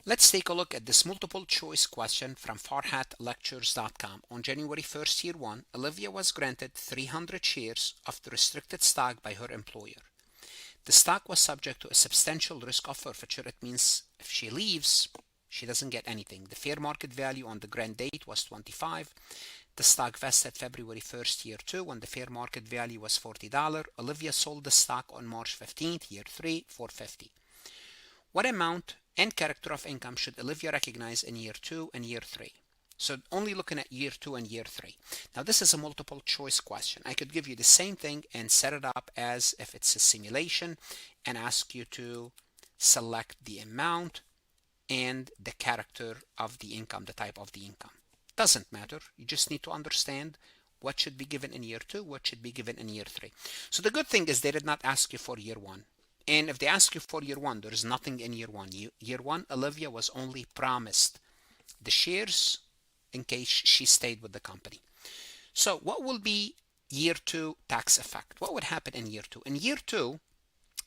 Let's take a look at this multiple choice question from farhatlectures.com. On January 1st, year 1, Olivia was granted 300 shares of the restricted stock by her employer. The stock was subject to a substantial risk of forfeiture. It means if she leaves, she doesn't get anything. The fair market value on the grant date was 25. The stock vested February 1st, year 2, when the fair market value was $40. Olivia sold the stock on March 15th, year 3, for $50. What amount and character of income should Olivia recognize in year 2 and year 3? So only looking at year 2 and year 3. Now this is a multiple choice question. I could give you the same thing and set it up as if it's a simulation and ask you to select the amount and the character of the income, the type of the income. Doesn't matter. You just need to understand what should be given in year 2, what should be given in year 3. So the good thing is they did not ask you for year 1. And if they ask you for year 1, there is nothing in year 1. Year 1, Olivia was only promised the shares in case she stayed with the company. So what will be year 2 tax effect? What would happen in year 2? In year 2,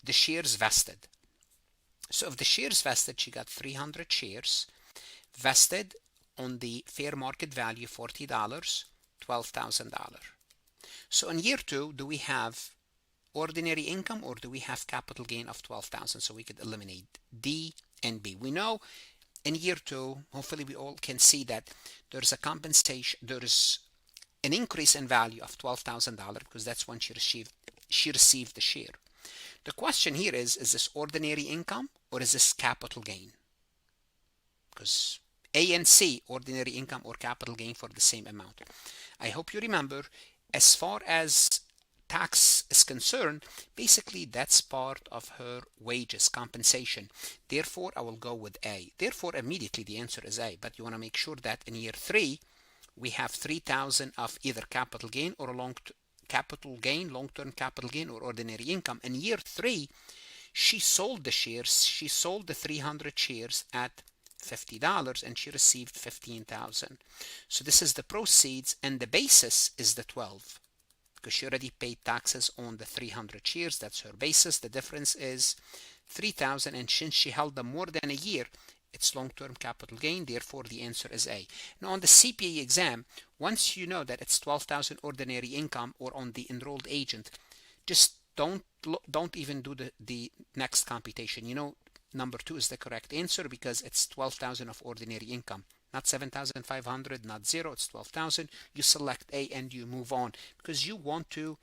the shares vested. So if the shares vested, she got 300 shares vested on the fair market value $40, $12,000. So in year 2, do we have ordinary income or do we have capital gain of 12,000? So we could eliminate D and B. We know in year 2, hopefully we all can see that there's a compensation, there's an increase in value of $12,000 because that's when she received the share. The question here is this ordinary income or is this capital gain? Because A and C, ordinary income or capital gain for the same amount. I hope you remember, as far as tax is concerned, basically that's part of her wages, compensation. Therefore, I will go with A. Therefore, immediately the answer is A. But you want to make sure that in year 3, we have 3,000 of either capital gain or long-term capital gain or ordinary income. In year 3, she sold the shares. She sold the 300 shares at $50 and she received 15,000. So this is the proceeds and the basis is the 12. Because she already paid taxes on the 300 shares. That's her basis. The difference is 3,000, and since she held them more than a year, it's long-term capital gain. Therefore, the answer is A. Now, on the CPA exam, once you know that it's 12,000 ordinary income or on the enrolled agent, just don't even do the next computation. You know, number 2 is the correct answer because it's 12,000 of ordinary income. Not 7,500, not 0, it's 12,000. You select A and you move on because you want to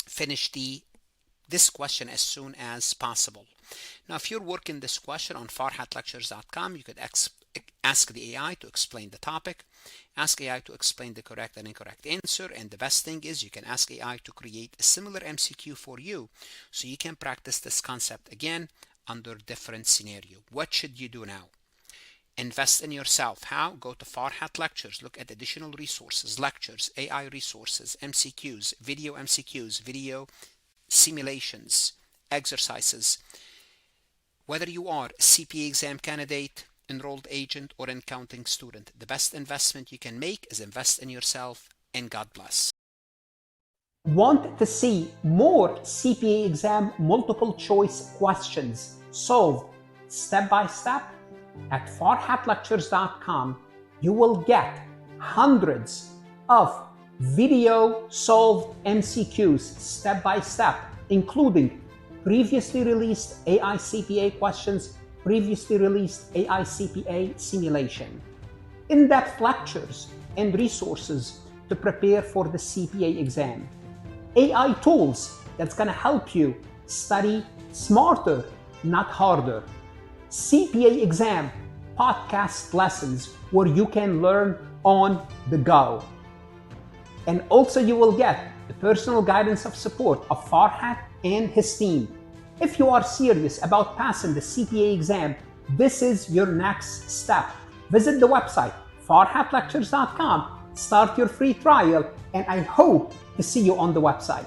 finish this question as soon as possible. Now, if you're working this question on farhatlectures.com, you could ask the AI to explain the topic, ask AI to explain the correct and incorrect answer, and the best thing is you can ask AI to create a similar MCQ for you so you can practice this concept again under different scenario. What should you do now? Invest in yourself. How? Go to Farhat Lectures. Look at additional resources, lectures, AI resources, MCQs, video simulations, exercises. Whether you are a CPA exam candidate, enrolled agent, or an accounting student, the best investment you can make is invest in yourself, and God bless. Want to see more CPA exam multiple choice questions solved step by step? At farhatlectures.com, you will get hundreds of video solved MCQs step by step, including previously released AI CPA questions, previously released AI CPA simulation, in-depth lectures and resources to prepare for the CPA exam, AI tools that's going to help you study smarter, not harder, CPA exam podcast lessons where you can learn on the go. And also you will get the personal guidance of support of Farhat and his team. If you are serious about passing the CPA exam, this is your next step. Visit the website farhatlectures.com, start your free trial, and I hope to see you on the website.